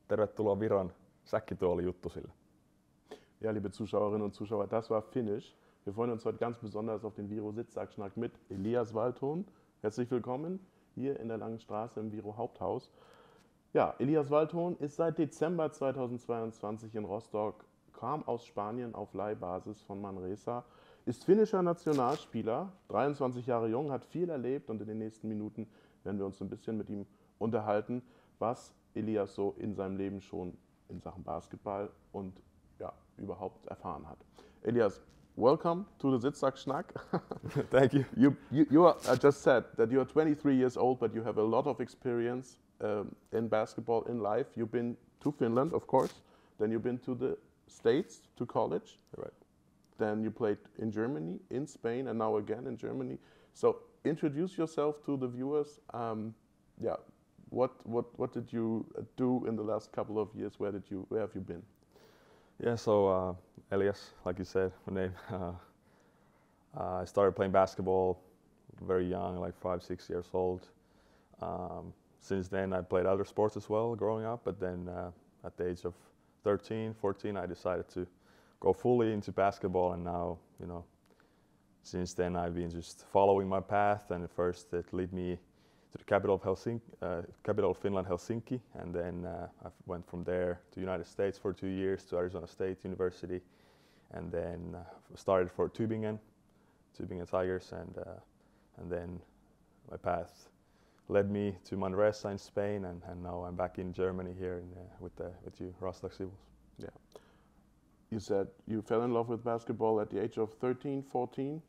tervetuloa Viron säkkituolijuttusille. Ja, liebe Zuschauerinnen und Zuschauer, das war Finnisch. Wir freuen uns heute ganz besonders auf den WIRO Sitzsackschnack mit Elias Valtonen. Herzlich willkommen hier in der Langen Straße im WIRO Haupthaus. Ja, Elias Valtonen ist seit Dezember 2022 in Rostock, kam aus Spanien auf Leihbasis von Manresa, ist finnischer Nationalspieler, 23 Jahre jung, hat viel erlebt und in den nächsten Minuten werden wir uns ein bisschen mit ihm unterhalten, was Elias so in seinem Leben schon in Sachen Basketball und ja, überhaupt erfahren hat. Elias, welcome to the Sitzsackschnack. Thank you. I just said that you are 23 years old, but you have a lot of experience in basketball, in life. You've been to Finland, of course. Then you've been to the States, to college. Right. Then you played in Germany, in Spain, and now again in Germany. So introduce yourself to the viewers. What did you do in the last couple of years? Where have you been? Yeah, so Elias, like you said, my name. I started playing basketball very young, like 5-6 years old. Since then, I played other sports as well growing up, but then at the age of 13, 14, I decided to go fully into basketball, and now, you know, since then I've been just following my path, and first it led me to the capital of Finland, Helsinki, and then I went from there to United States for 2 years to Arizona State University, and then started for Tübingen Tigers, and then my path led me to Manresa in Spain, and now I'm back in Germany here with you, Rostock Sivus. Yeah. You said you fell in love with basketball at the age of 13, 14.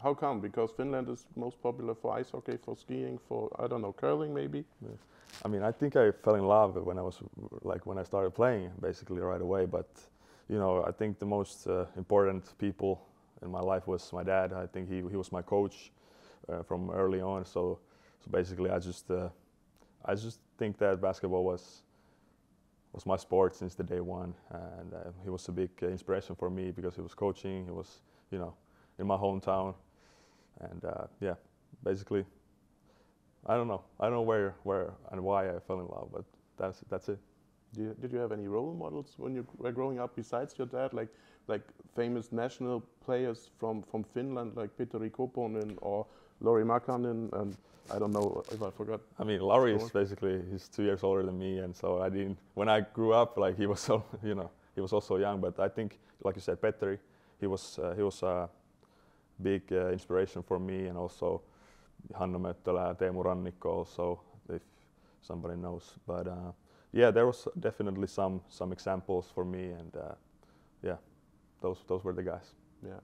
How come? Because Finland is most popular for ice hockey, for skiing, for, I don't know, curling maybe? Yeah. I mean, I think I fell in love when I started playing, basically right away. But, you know, I think the most important people in my life was my dad. I think he was my coach from early on. So basically, I just think that basketball was my sport since the day one, and he was a big inspiration for me because he was coaching. He was, you know, in my hometown. And yeah, basically, I don't know where and why I fell in love, but that's it. Did you have any role models when you were growing up besides your dad, like famous national players from Finland, like Petteri Koponen or Lauri Markkanen, and I don't know if I forgot. I mean, Lauri is he's 2 years older than me, and so when I grew up, like he was so, you know, he was also young, but I think, like you said, Petteri, he was a big inspiration for me, and also Hanno Möttölä, Teemu Rannikko also, if somebody knows. But yeah, there was definitely some examples for me, and yeah, those were the guys. Yeah.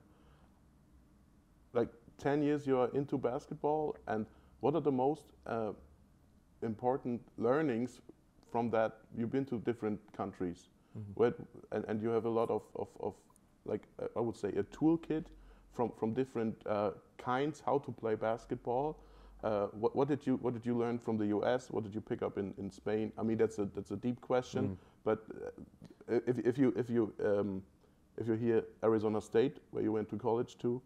Like 10 years you are into basketball, and what are the most important learnings from that? You've been to different countries, and you have a lot of like, I would say, a toolkit from different kinds how to play basketball. What did you learn from the US? What did you pick up in Spain? I mean, that's a deep question. But if you hear Arizona State, where you went to college to,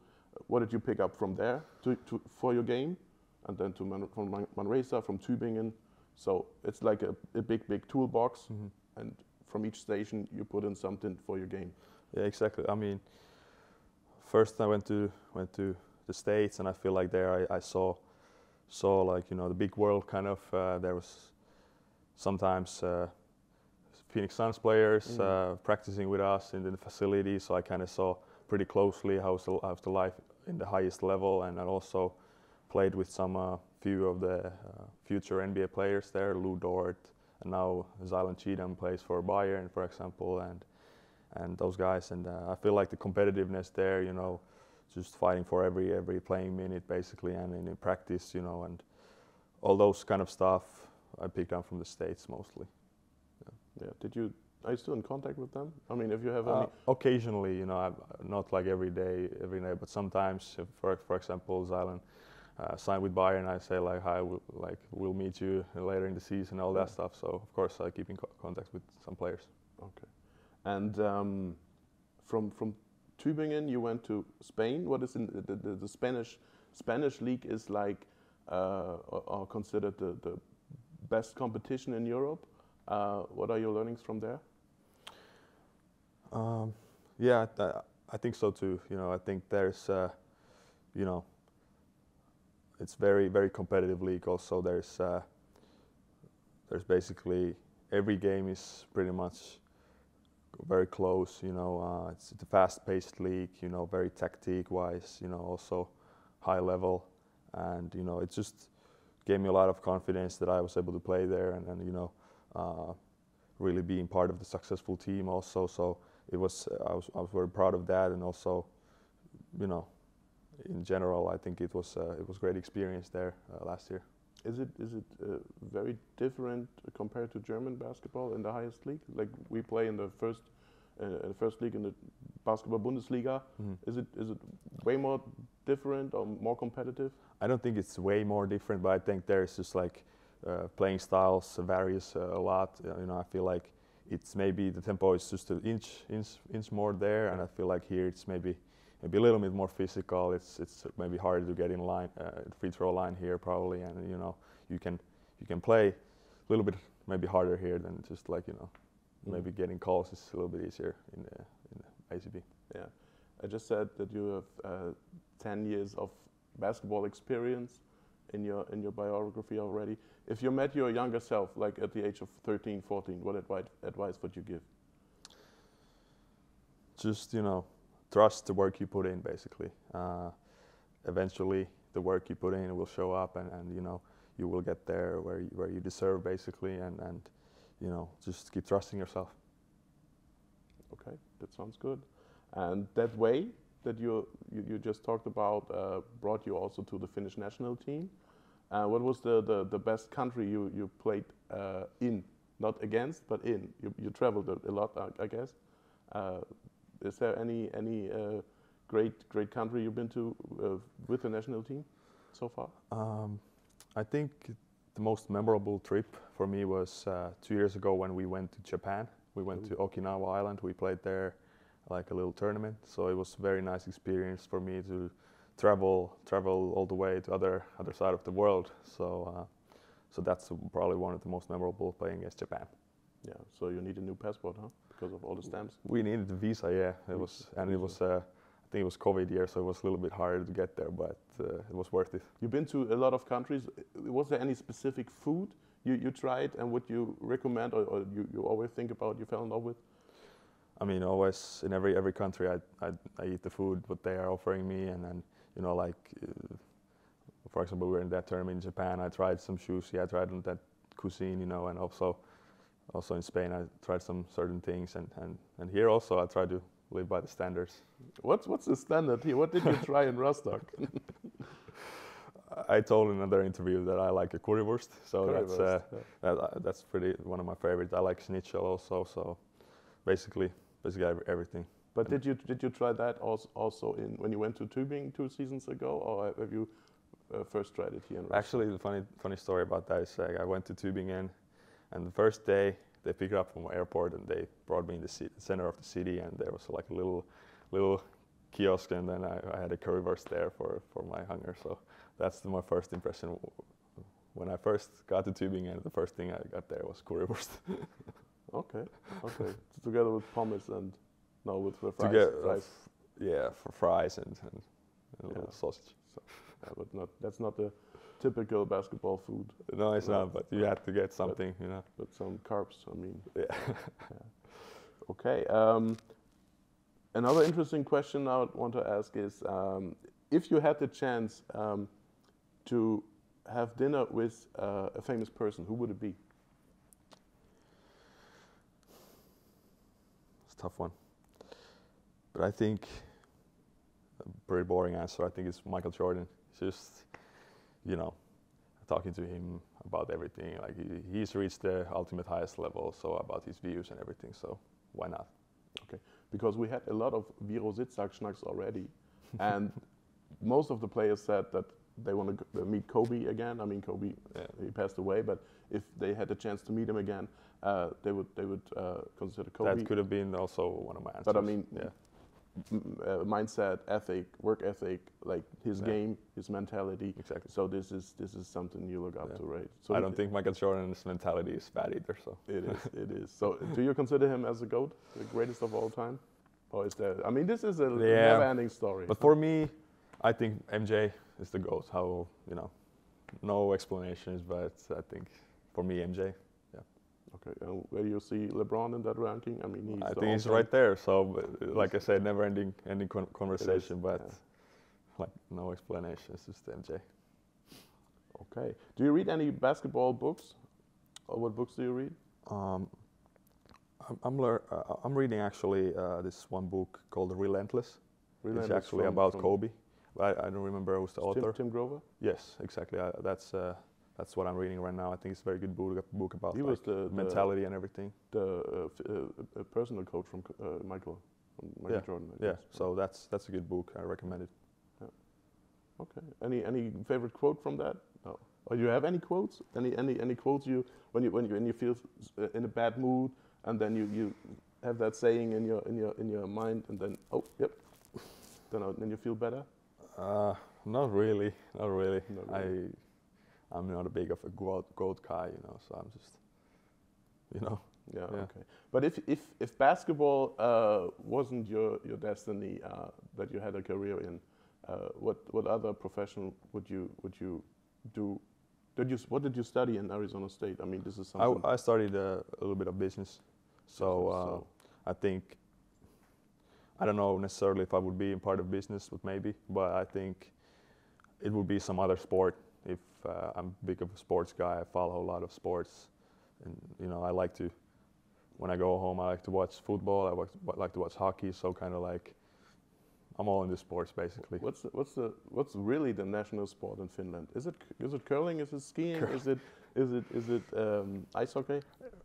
what did you pick up from there for your game? And then from Manresa, from Tübingen. So it's like a big toolbox, and from each station you put in something for your game. Yeah, exactly. I mean, first I went to the States, and I feel like there I saw like, you know, the big world kind of. There was sometimes Phoenix Suns players practicing with us in the facility, so I kind of saw pretty closely how's the life in the highest level, and I also played with some few of the future NBA players there, Lou Dort, and now Zylan Cheatham plays for Bayern, for example, and those guys, and I feel like the competitiveness there, you know, just fighting for every playing minute basically, and in practice, you know, and all those kind of stuff I picked up from the States mostly. Yeah. Are you still in contact with them? I mean, if you have any... Occasionally, you know, not like every day, but sometimes, for example, Zylan signed with Bayern, I say like, hi, we'll meet you later in the season, all that stuff. So of course I keep in contact with some players. Okay. And from Tübingen you went to Spain. What is in the Spanish league is like considered the best competition in Europe. What are your learnings from there? Yeah, I think so too. You know, I think there's, you know, it's very, very competitive league. Also, there's basically every game is pretty much very close. You know, it's a fast-paced league. You know, very tactique-wise. You know, also high level, and you know, it just gave me a lot of confidence that I was able to play there, and you know, really being part of the successful team also. So it was, I was very proud of that, and also, you know, in general, I think it was great experience there last year. Is it very different compared to German basketball in the highest league? Like we play in the first league in the Basketball Bundesliga. Is it way more different or more competitive? I don't think it's way more different, but I think there's just like playing styles varies a lot. You know, I feel like it's maybe the tempo is just an inch more there, and I feel like here it's maybe a little bit more physical. It's maybe harder to get in line, free throw line here probably, and you know, you can play a little bit maybe harder here than just like, you know, maybe getting calls is a little bit easier in the ACB. Yeah, I just said that you have 10 years of basketball experience in your biography already. If you met your younger self, like at the age of 13, 14, what advice would you give? Just, you know, trust the work you put in, basically. Eventually, the work you put in will show up, and you know, you will get there where you deserve, basically, and you know, just keep trusting yourself. Okay, that sounds good. And that way that you just talked about brought you also to the Finnish national team. What was the best country you played in? Not against, but in. You traveled a lot, I guess. Is there any great country you've been to with the national team so far? I think the most memorable trip for me was 2 years ago when we went to Japan. We went to Okinawa Island. We played there like a little tournament. So it was a very nice experience for me to travel all the way to other side of the world. So that's probably one of the most memorable, playing against Japan. Yeah. So you need a new passport, huh? Because of all the stamps. We needed the visa, yeah. It was, and it was. I think it was COVID year, so it was a little bit harder to get there, but it was worth it. You've been to a lot of countries. Was there any specific food you tried and would you recommend, or you always think about, you fell in love with? I mean, always in every country, I eat the food what they are offering me, and you know, like for example, we were in that tournament in Japan. I tried some sushi. I tried that cuisine, you know, and also in Spain, I tried some certain things, and here also I try to live by the standards. What's the standard here? What did you try in Rostock? I told in another interview that I like a currywurst, so Currywurst, that's pretty one of my favorites. I like schnitzel also, so basically everything. But did you try that also when you went to Tübingen 2 seasons ago, or have you first tried it here in Rostock? Actually, the funny story about that is I went to Tübingen, and the first day they picked up from the airport and they brought me in the center of the city, and there was like a little kiosk, and then I had a currywurst there for my hunger. So that's my first impression. When I first got to Tübingen, the first thing I got there was currywurst. Okay. Together with pommes and with the fries. For fries and a little sausage. So, but that's not the typical basketball food. No, it's not. But you have to get something, you know. With some carbs, I mean. Yeah. Okay. Another interesting question I would want to ask is, if you had the chance to have dinner with a famous person, who would it be? It's a tough one. But I think, a pretty boring answer, I think it's Michael Jordan. It's just, you know, talking to him about everything. Like he's reached the ultimate highest level, so about his views and everything, so why not? Okay, because we had a lot of WIRO Sitzsackschnacks already, and most of the players said that they want to meet Kobe again. I mean, Kobe, he passed away, but if they had the chance to meet him again, they would consider Kobe. That could have been also one of my answers. But I mean, mindset, ethic, work ethic, like his game, his mentality. Exactly. So this is something you look up to, right? So I don't think Michael Jordan's mentality is bad either. So it is. It is. So do you consider him as a GOAT, the greatest of all time, or is there? I mean, this is a never-ending story. But for me, I think MJ is the GOAT. How no explanations, but I think for me MJ. Okay, and where do you see LeBron in that ranking? I mean, I think he's right there. So, like I said, never-ending conversation, but like no explanation. It's just MJ. Okay. Do you read any basketball books, or what books do you read? I'm reading actually this one book called Relentless. It's actually about Kobe. I don't remember who's the author. Tim Grover? Yes, exactly. That's what I'm reading right now. I think it's a very good book about he was the mentality and everything. The personal coach from Michael Jordan. Yeah. So that's a good book. I recommend it. Yeah. Okay. Any favorite quote from that? No. Or you have any quotes? Any quotes when you feel in a bad mood and then you have that saying in your mind and then then you feel better? Not really. I'm not a big of a goat guy, so I'm just, Yeah. Okay. But if basketball wasn't your destiny, that you had a career in, what other profession would you do? What did you study in Arizona State? I mean, this is something. I studied a little bit of business, so I think I don't know necessarily if I would be in part of business, but I think it would be some other sport. If I'm big of a sports guy, I follow a lot of sports, and I like to. When I go home, I like to watch football. I like to watch hockey. So kind of like, I'm all into sports basically. What's really the national sport in Finland? Is it curling? Is it skiing? Is it ice hockey?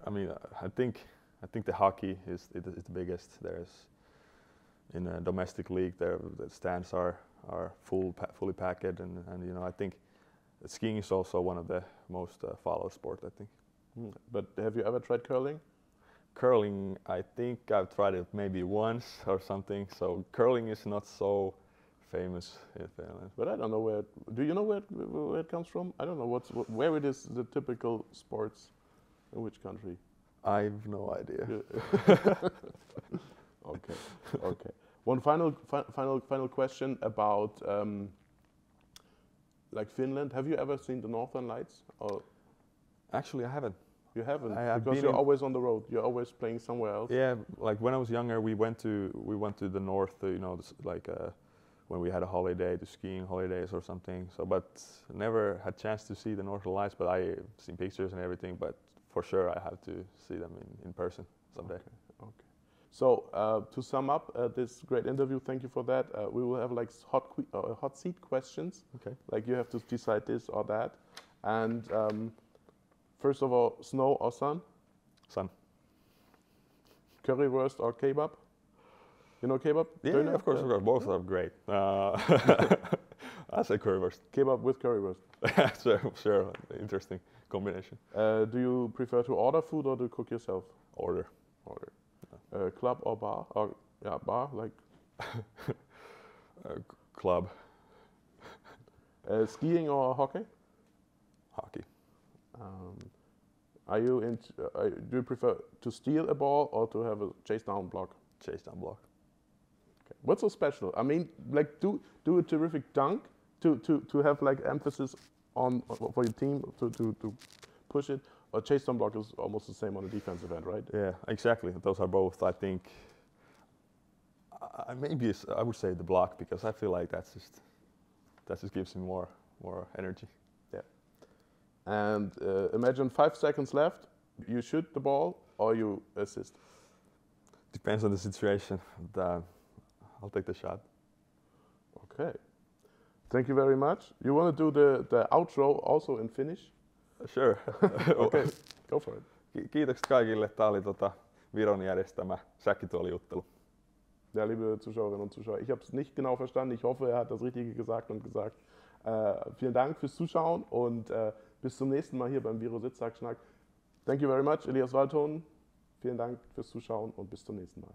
I mean, I think the hockey is the biggest. There's in a domestic league there the stands are fully packed, and I think skiing is also one of the most followed sport, I think. But have you ever tried curling? Curling, I think I've tried it maybe once or something. So curling is not so famous in Finland. But I don't know where. Do you know where it comes from? I don't know where it is the typical sports in which country. I've no idea. Okay. One final question about like Finland. Have you ever seen the Northern Lights? Or actually, I haven't. You haven't, because you're always on the road. You're always playing somewhere else. Yeah, like when I was younger, we went to the north. When we had a holiday, to skiing holidays or something. So, but never had chance to see the Northern Lights. But I've seen pictures and everything. But for sure, I have to see them in person someday. Okay. So to sum up this great interview, thank you for that. We will have like hot seat questions. Okay. Like you have to decide this or that. And first of all, snow or sun? Sun. Currywurst or kebab? You know kebab? Yeah, of course. Both are great. I say currywurst. Kebab with currywurst. Sure. Interesting combination. Do you prefer to order food or to cook yourself? Order. Club or bar? Or bar like. Club. Skiing or hockey? Hockey. Do you prefer to steal a ball or to have a chase down block? Chase down block. Okay. What's so special? I mean, like do a terrific dunk to have like emphasis on for your team to push it, or chase down block is almost the same on the defensive end, right? Yeah, exactly. Those are both. I think. Maybe I would say the block, because I feel like that just gives me more energy. Yeah. And imagine 5 seconds left. You shoot the ball or you assist. Depends on the situation. I'll take the shot. Okay. Thank you very much. You want to do the outro also in Finnish? Sure. Okay, go for it. Kiitokset kaikille. Tämä oli Viron järjestämä säkkituolijuttelu. Ja, liebe Zuschauerinnen und Zuschauer, ich habe es nicht genau verstanden. Ich hoffe, er hat das Richtige gesagt. Vielen Dank fürs Zuschauen und bis zum nächsten Mal hier beim WIRO Sitzsackschnack. Thank you very much, Elias Valtonen. Vielen Dank fürs Zuschauen und bis zum nächsten Mal.